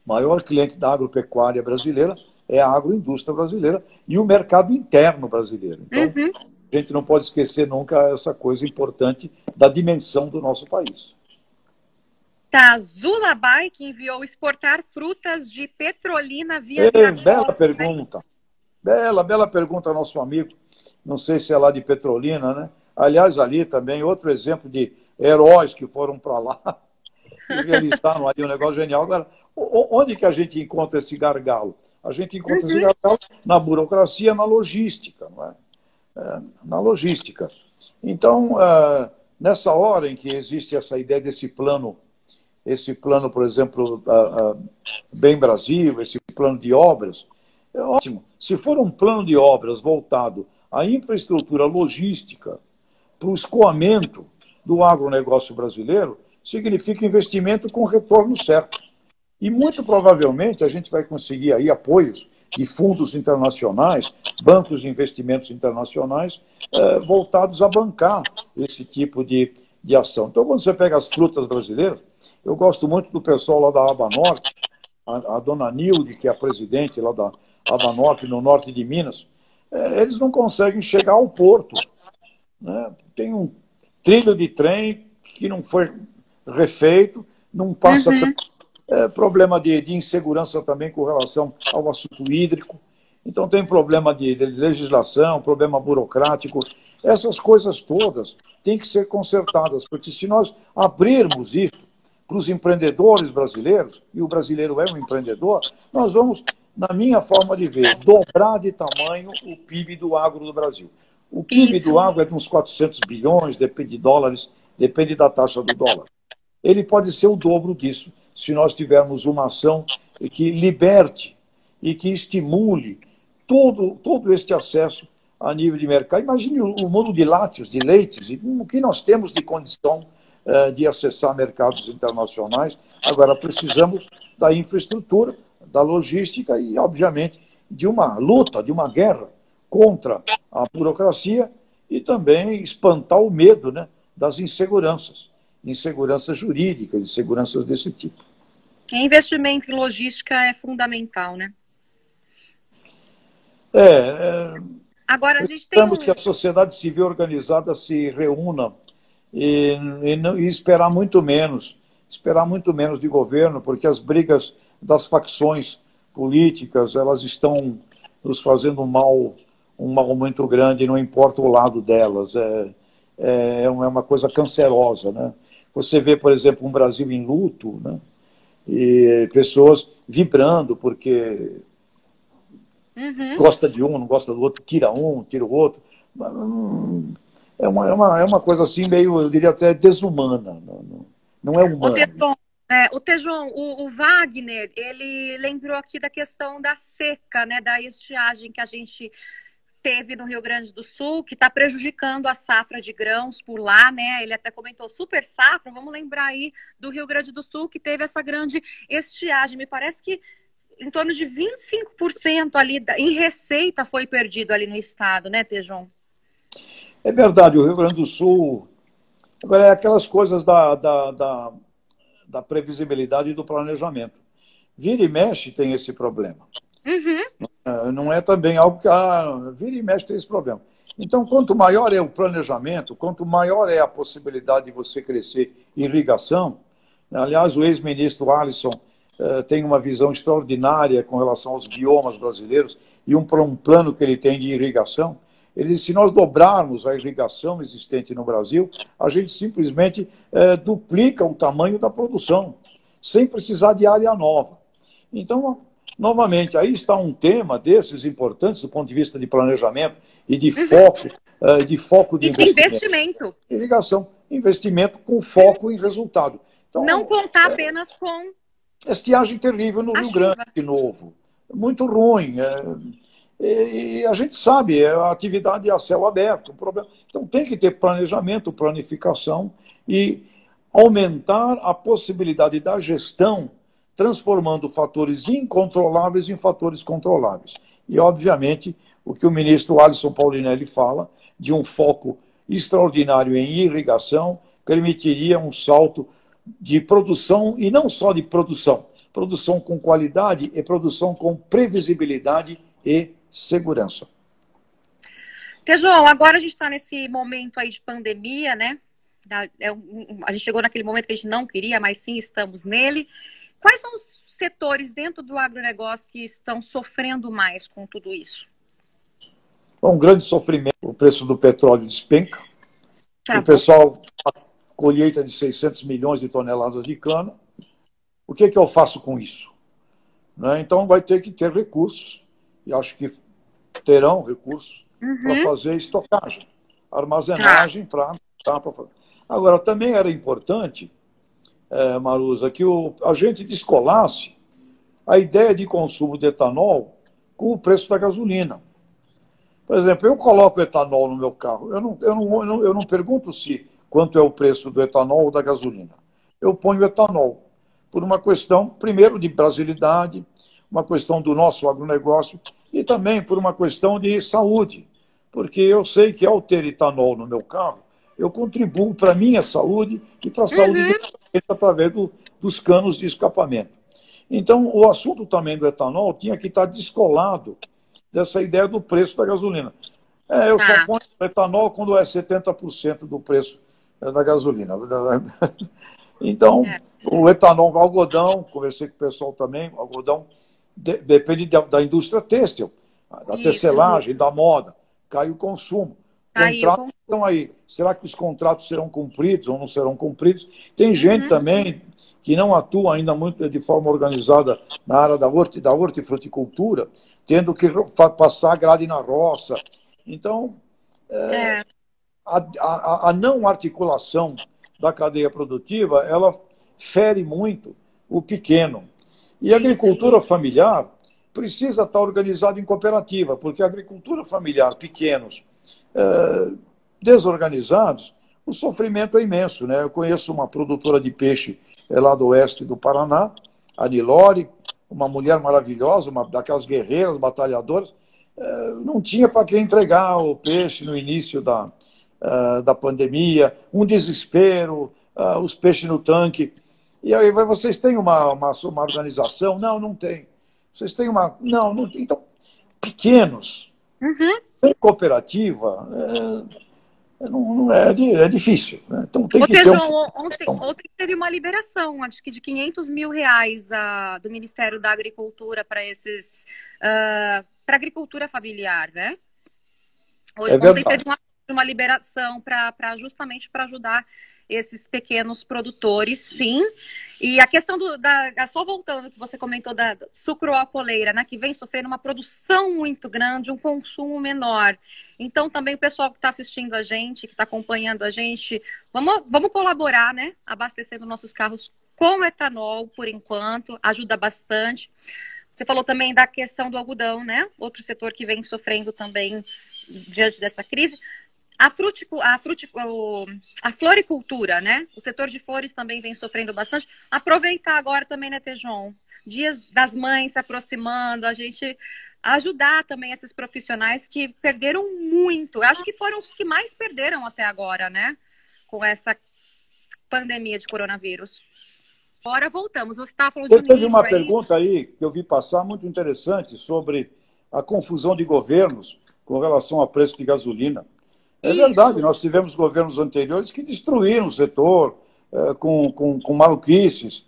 maior cliente da agropecuária brasileira é a agroindústria brasileira e o mercado interno brasileiro. Então, a gente não pode esquecer nunca essa coisa importante da dimensão do nosso país. Tá, Zula Bike enviou exportar frutas de Petrolina via Bela pergunta. Bela pergunta ao nosso amigo. Não sei se é lá de Petrolina, né? Aliás, ali também, outro exemplo de heróis que foram para lá e realizaram ali um negócio genial. Agora, onde que a gente encontra esse gargalo? A gente encontra esse gargalo na burocracia, na logística, não é? Na logística. Então, nessa hora em que existe essa ideia desse plano, por exemplo, Bem Brasil, esse plano de obras, é ótimo. Se for um plano de obras voltado à infraestrutura logística, para o escoamento do agronegócio brasileiro, significa investimento com retorno certo. E muito provavelmente a gente vai conseguir aí apoios de fundos internacionais, bancos de investimentos internacionais, voltados a bancar esse tipo de ação. Então, quando você pega as frutas brasileiras, eu gosto muito do pessoal lá da Aba Norte, a dona Nilde, que é a presidente lá da Aba Norte, no norte de Minas, eles não conseguem chegar ao porto, né? Tem um trilho de trem que não foi refeito, não passa problema de insegurança também com relação ao assunto hídrico. Então tem problema de legislação, problema burocrático. Essas coisas todas têm que ser consertadas, porque se nós abrirmos isso para os empreendedores brasileiros, e o brasileiro é um empreendedor, nós vamos, na minha forma de ver, dobrar de tamanho o PIB do agro do Brasil. O PIB do agro é de uns 400 bilhões, depende de dólares, depende da taxa do dólar. Ele pode ser o dobro disso, se nós tivermos uma ação que liberte e que estimule todo este acesso a nível de mercado. Imagine o mundo de lácteos, de leites, e o que nós temos de condição de acessar mercados internacionais. Agora, precisamos da infraestrutura, da logística e, obviamente, de uma luta, de uma guerra contra a burocracia e também espantar o medo, né, das inseguranças jurídicas, inseguranças desse tipo. Investimento em logística é fundamental, né? Agora, a gente tem que a sociedade civil organizada se reúna e esperar muito menos de governo, porque as brigas das facções políticas, elas estão nos fazendo um mal muito grande, não importa o lado delas. É uma coisa cancerosa, né? Você vê, por exemplo, um Brasil em luto, né? E pessoas vibrando porque gosta de um, não gosta do outro, tira um, tira o outro. É uma coisa assim meio, eu diria até desumana, não é humana. O Tejon, o Wagner, ele lembrou aqui da questão da seca, né, da estiagem que a gente teve no Rio Grande do Sul, que está prejudicando a safra de grãos por lá, né? Ele até comentou super safra, vamos lembrar aí do Rio Grande do Sul, que teve essa grande estiagem. Me parece que em torno de 25% ali em receita foi perdido ali no estado, né, Tejon? É verdade, o Rio Grande do Sul... Agora, é aquelas coisas da previsibilidade e do planejamento. Vira e mexe tem esse problema. Não é também algo que vira e mexe tem esse problema. Então, quanto maior é o planejamento, quanto maior é a possibilidade de você crescer irrigação. Aliás, o ex-ministro Alisson tem uma visão extraordinária com relação aos biomas brasileiros e um plano que ele tem de irrigação. Ele diz, se nós dobrarmos a irrigação existente no Brasil, a gente simplesmente duplica o tamanho da produção, sem precisar de área nova. Então, novamente, aí está um tema desses importantes do ponto de vista de planejamento e de foco de investimento. Irrigação, investimento com foco em resultado. Então, não contar apenas com... Estiagem terrível no Rio Grande, de novo. Muito ruim. E a gente sabe, a atividade é a céu aberto. Um problema. Então tem que ter planejamento, planificação e aumentar a possibilidade da gestão, transformando fatores incontroláveis em fatores controláveis. E, obviamente, o que o ministro Alisson Paulinelli fala, de um foco extraordinário em irrigação, permitiria um salto de produção, e não só de produção, produção com qualidade e produção com previsibilidade e segurança. João, agora a gente está nesse momento aí de pandemia, né? A gente chegou naquele momento que a gente não queria, mas sim estamos nele. Quais são os setores dentro do agronegócio que estão sofrendo mais com tudo isso? Um grande sofrimento, o preço do petróleo despenca. Tá o pessoal, a colheita de 600 milhões de toneladas de cana. O que eu faço com isso? Né? Então vai ter que ter recursos, e acho que terão recursos para fazer estocagem, armazenagem para fazer. Agora, também era importante, Marusa, que a gente descolasse a ideia de consumo de etanol com o preço da gasolina. Por exemplo, eu coloco etanol no meu carro, eu não pergunto quanto é o preço do etanol ou da gasolina. Eu ponho etanol, por uma questão, primeiro, de brasilidade, uma questão do nosso agronegócio e também por uma questão de saúde, porque eu sei que ao ter etanol no meu carro, eu contribuo para a minha saúde e para a saúde do paciente através dos canos de escapamento. Então, o assunto também do etanol tinha que estar descolado dessa ideia do preço da gasolina. Eu só ponho etanol quando é 70% do preço da gasolina. Então, o etanol, o algodão, conversei com o pessoal também, o algodão depende da indústria têxtil, da tecelagem, da moda, cai o consumo. Contratos estão aí. Será que os contratos serão cumpridos ou não serão cumpridos? Tem gente também que não atua ainda muito de forma organizada na área da hortifruticultura, tendo que passar grade na roça. Então, a não articulação da cadeia produtiva, ela fere muito o pequeno. E a agricultura familiar precisa estar organizada em cooperativa, porque a agricultura familiar, pequenos, desorganizados, o sofrimento é imenso, né? Eu conheço uma produtora de peixe lá do oeste do Paraná, a Nilore, uma mulher maravilhosa, uma daquelas guerreiras, batalhadoras, não tinha para quem entregar o peixe no início da pandemia, um desespero, os peixes no tanque. E aí, vocês têm uma organização? Não, não tem. Vocês têm uma... Não tem. Então, pequenos, sem cooperativa, é difícil. Né? Então, tem que ter ontem teve uma liberação, acho que de R$500 mil do Ministério da Agricultura para para agricultura familiar, né? Ontem teve uma liberação justamente para ajudar esses pequenos produtores, sim. E a questão só voltando que você comentou da sucroalcooleira, né, que vem sofrendo uma produção muito grande, um consumo menor. Então, também o pessoal que está assistindo a gente, que está acompanhando a gente, vamos colaborar, né, abastecendo nossos carros com etanol, por enquanto, ajuda bastante. Você falou também da questão do algodão, né? Outro setor que vem sofrendo também diante dessa crise. A floricultura, né? O setor de flores também vem sofrendo bastante. Aproveitar agora também, né, Tejon? Dias das Mães se aproximando, a gente ajudar também esses profissionais que perderam muito. Eu acho que foram os que mais perderam até agora, né? Com essa pandemia de coronavírus. Agora voltamos. Você estava falando de teve uma pergunta aí que eu vi passar muito interessante sobre a confusão de governos com relação ao preço de gasolina. É verdade, nós tivemos governos anteriores que destruíram o setor com maluquices,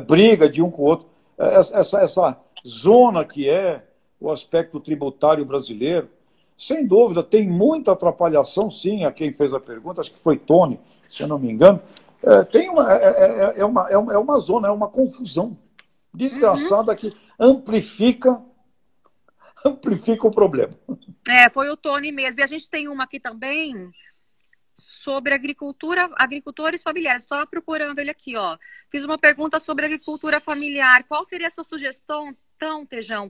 briga de um com o outro. Essa zona que é o aspecto tributário brasileiro, sem dúvida, tem muita atrapalhação, sim, a quem fez a pergunta, acho que foi Tony, se eu não me engano. É uma zona, é uma confusão desgraçada que amplifica o problema. Foi o Tony mesmo. E a gente tem uma aqui também sobre agricultores familiares. Estava procurando ele aqui, ó. Fiz uma pergunta sobre agricultura familiar. Qual seria a sua sugestão, Tejon,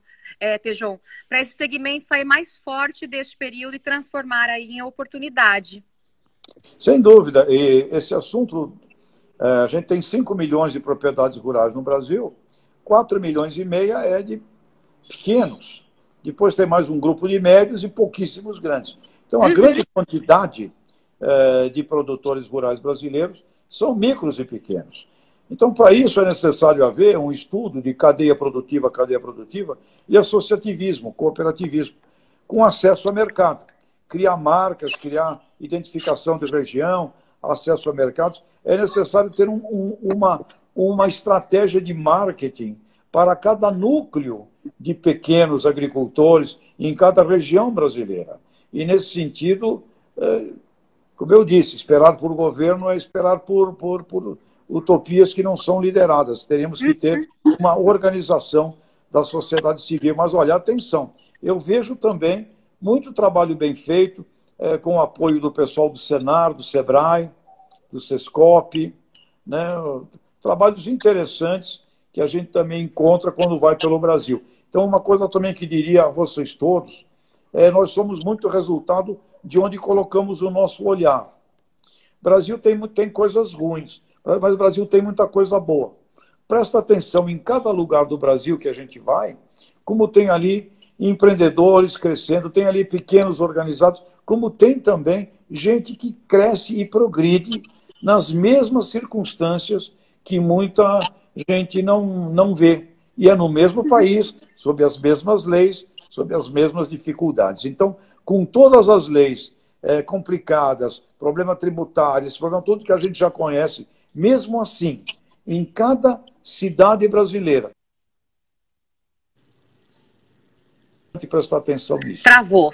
para esse segmento sair mais forte deste período e transformar aí em oportunidade? Sem dúvida. E esse assunto, a gente tem 5 milhões de propriedades rurais no Brasil, 4 milhões e meia é de pequenos. Depois tem mais um grupo de médios e pouquíssimos grandes. Então, a grande quantidade de produtores rurais brasileiros são micros e pequenos. Então, para isso é necessário haver um estudo de cadeia produtiva e associativismo, cooperativismo, com acesso a mercado. Criar marcas, criar identificação de região, acesso a mercados. É necessário ter uma estratégia de marketing para cada núcleo de pequenos agricultores em cada região brasileira. E, nesse sentido, como eu disse, esperar por governo é esperar por utopias que não são lideradas. Teríamos que ter uma organização da sociedade civil. Mas, olha, atenção, eu vejo também muito trabalho bem feito, com o apoio do pessoal do Senar, do Sebrae, do Sescop, né? Trabalhos interessantes que a gente também encontra quando vai pelo Brasil. Então, uma coisa também que diria a vocês todos, nós somos muito resultado de onde colocamos o nosso olhar. O Brasil tem coisas ruins, mas o Brasil tem muita coisa boa. Presta atenção em cada lugar do Brasil que a gente vai, como tem ali empreendedores crescendo, tem ali pequenos organizados, como tem também gente que cresce e progride nas mesmas circunstâncias que muita gente não vê. E é no mesmo país, sob as mesmas leis, sob as mesmas dificuldades. Então, com todas as leis complicadas, problema tributário, esse problema todo que a gente já conhece, mesmo assim, em cada cidade brasileira, tem que prestar atenção nisso. Travou.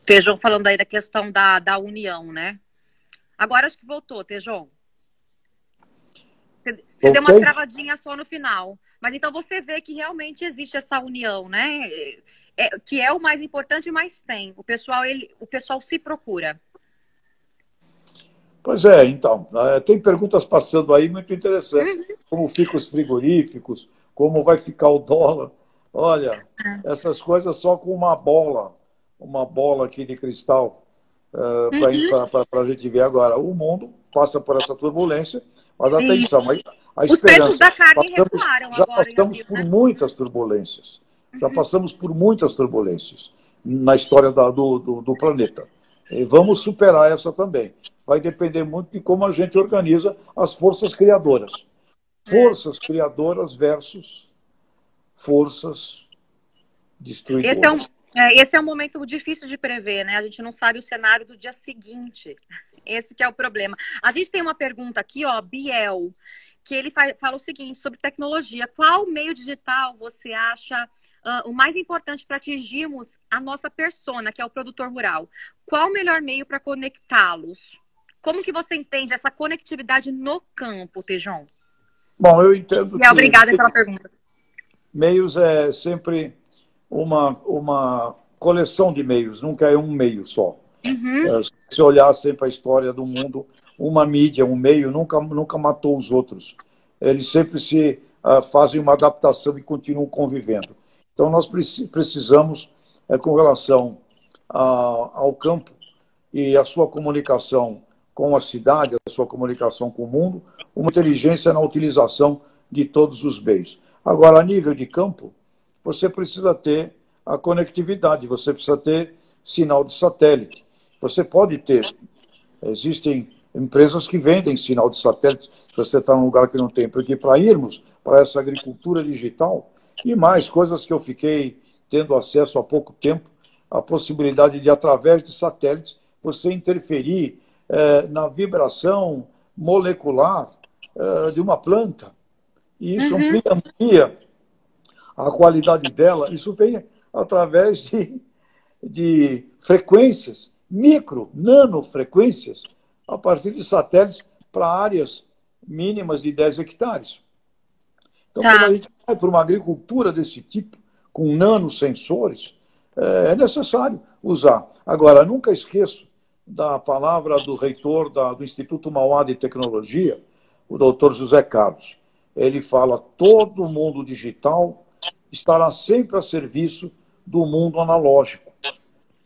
Tejon falando aí da questão da união, né? Agora acho que voltou, Tejon. Você deu uma travadinha só no final. Mas então você vê que realmente existe essa união, né? Que é o mais importante, mas tem. O pessoal se procura. Pois é, então. Tem perguntas passando aí muito interessantes. Como ficam os frigoríficos, como vai ficar o dólar. Olha, essas coisas só com uma bola aqui de cristal, para a gente ver agora. O mundo passa por essa turbulência, mas atenção, a esperança. Os preços da carne recuaram já agora. Passamos por muitas turbulências. Já passamos por muitas turbulências na história do planeta. E vamos superar essa também. Vai depender muito de como a gente organiza as forças criadoras. Forças criadoras versus forças destruidoras. Esse é um momento difícil de prever, né? A gente não sabe o cenário do dia seguinte. Esse que é o problema. A gente tem uma pergunta aqui, ó, Biel, que ele fala o seguinte, sobre tecnologia. Qual meio digital você acha o mais importante para atingirmos a nossa persona, que é o produtor rural? Qual o melhor meio para conectá-los? Como que você entende essa conectividade no campo, Tejon? Bom, eu entendo que... Obrigada pela pergunta. Meios é sempre uma coleção de meios, nunca é um meio só. Se olhar sempre a história do mundo, uma mídia, um meio, nunca matou os outros. Eles sempre fazem uma adaptação e continuam convivendo. Então, nós precisamos, com relação ao campo e a sua comunicação com a cidade, a sua comunicação com o mundo, uma inteligência na utilização de todos os meios. Agora, a nível de campo, você precisa ter a conectividade, você precisa ter sinal de satélite. Você pode ter, existem empresas que vendem sinal de satélite, se você está num lugar que não tem, porque para irmos para essa agricultura digital, e mais coisas que eu fiquei tendo acesso há pouco tempo, a possibilidade de, através de satélites, você interferir na vibração molecular de uma planta. E isso amplia a qualidade dela. Isso vem através de frequências, nanofrequências, a partir de satélites para áreas mínimas de 10 hectares. Então, quando a gente vai para uma agricultura desse tipo, com nanosensores, é necessário usar. Agora, nunca esqueço da palavra do reitor do Instituto Mauá de Tecnologia, o doutor José Carlos. Ele fala: todo mundo digital estará sempre a serviço do mundo analógico.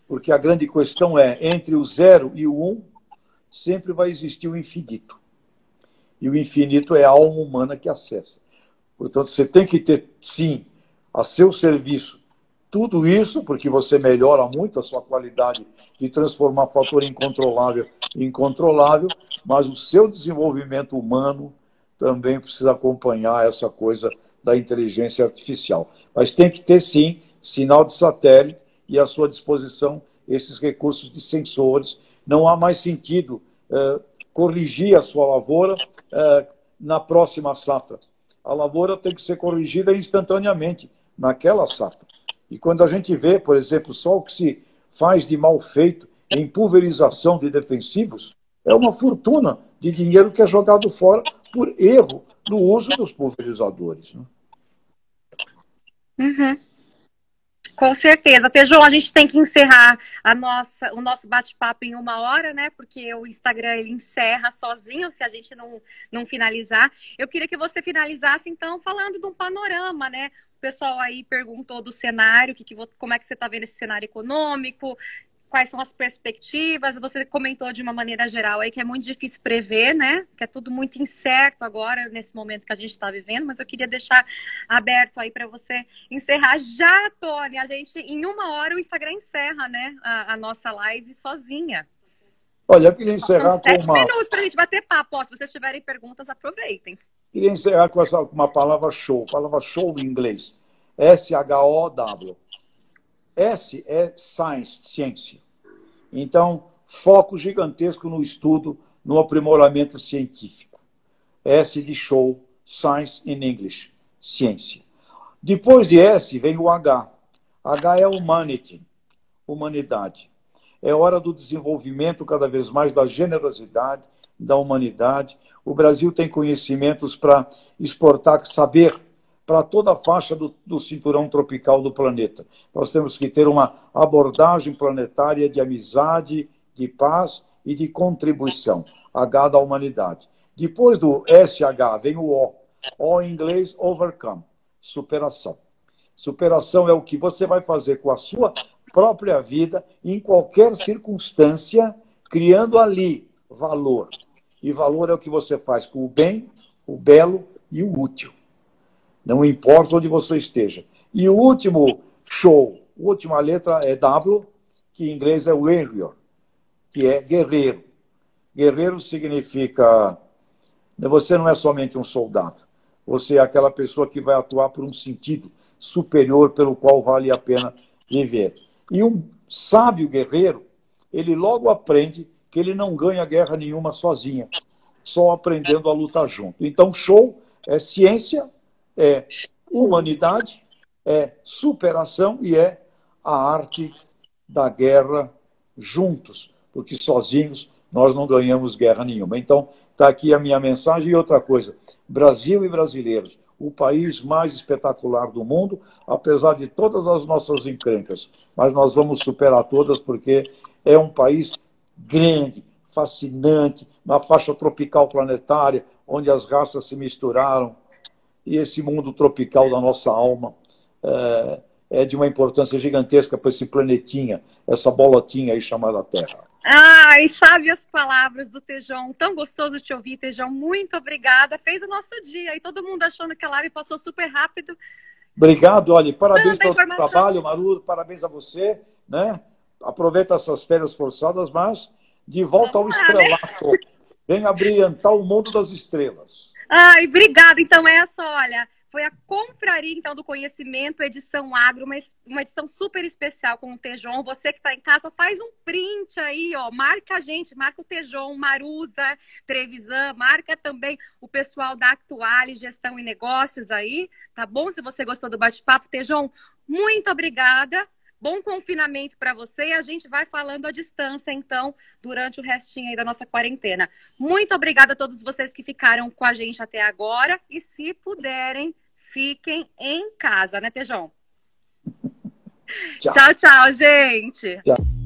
Porque a grande questão é, entre o 0 e o 1, sempre vai existir o infinito. E o infinito é a alma humana que acessa. Portanto, você tem que ter, sim, a seu serviço tudo isso, porque você melhora muito a sua qualidade de transformar fator incontrolável em controlável, mas o seu desenvolvimento humano também precisa acompanhar essa coisa da inteligência artificial. Mas tem que ter, sim, sinal de satélite e à sua disposição esses recursos de sensores. Não há mais sentido corrigir a sua lavoura na próxima safra. A lavoura tem que ser corrigida instantaneamente naquela safra. E quando a gente vê, por exemplo, só o que se faz de mal feito em pulverização de defensivos, é uma fortuna de dinheiro que é jogado fora por erro no uso dos pulverizadores. Né? Uhum. Com certeza. Tejon, a gente tem que encerrar o nosso bate-papo em 1 hora, né? Porque o Instagram ele encerra sozinho se a gente não finalizar. Eu queria que você finalizasse, então, falando de um panorama, né? O pessoal aí perguntou do cenário, como é que você está vendo esse cenário econômico, quais são as perspectivas. Você comentou de uma maneira geral aí que é muito difícil prever, né? Que é tudo muito incerto agora, nesse momento que a gente está vivendo, mas eu queria deixar aberto aí para você encerrar já, Tony. A gente, em 1 hora, o Instagram encerra, né? A nossa live sozinha. Olha, eu queria encerrar com 7 minutos para a gente bater papo. Ó, se vocês tiverem perguntas, aproveitem. Queria encerrar com uma palavra show. Palavra show em inglês. S-H-O-W. S é science, ciência. Então, foco gigantesco no estudo, no aprimoramento científico. S de show, science in English, ciência. Depois de S vem o H. H é humanity, humanidade. É hora do desenvolvimento cada vez mais da generosidade, da humanidade. O Brasil tem conhecimentos para exportar saber para toda a faixa do cinturão tropical do planeta. Nós temos que ter uma abordagem planetária de amizade, de paz e de contribuição. H da humanidade. Depois do SH vem o O. O em inglês, overcome, superação. Superação é o que você vai fazer com a sua própria vida, em qualquer circunstância, criando ali valor. E valor é o que você faz com o bem, o belo e o útil. Não importa onde você esteja. E o último show, a última letra é W, que em inglês é warrior, que é guerreiro. Guerreiro significa... Você não é somente um soldado. Você é aquela pessoa que vai atuar por um sentido superior pelo qual vale a pena viver. E um sábio guerreiro, ele logo aprende que ele não ganha guerra nenhuma sozinha, só aprendendo a lutar junto. Então, show é ciência, é humanidade, é superação e é a arte da guerra juntos, porque sozinhos nós não ganhamos guerra nenhuma. Então, está aqui a minha mensagem. E outra coisa, Brasil e brasileiros, o país mais espetacular do mundo, apesar de todas as nossas encrencas, mas nós vamos superar todas porque é um país grande, fascinante, na faixa tropical planetária, onde as raças se misturaram, e esse mundo tropical da nossa alma é de uma importância gigantesca para esse planetinha, essa bolotinha aí chamada Terra. Ai, sabe as palavras do Tejon. Tão gostoso te ouvir, Tejon. Muito obrigada. Fez o nosso dia. E todo mundo achando que a live passou super rápido. Obrigado, olha, parabéns pelo trabalho, Maru, parabéns a você, né? Aproveita essas férias forçadas, mas de volta ao estrelato. Né? Venha brilhantar o mundo das estrelas. Ai, obrigada. Então essa, olha, foi a Confraria então, do Conhecimento, edição Agro, uma edição super especial com o Tejon. Você que está em casa, faz um print aí, ó, marca a gente, marca o Tejon, Marusa, Trevisan, marca também o pessoal da Actuale, Gestão e Negócios aí, tá bom? Se você gostou do bate-papo, Tejon, muito obrigada. Bom confinamento para você e a gente vai falando à distância, então, durante o restinho aí da nossa quarentena. Muito obrigada a todos vocês que ficaram com a gente até agora e, se puderem, fiquem em casa, né, Tejon? Tchau, tchau, gente! Tchau.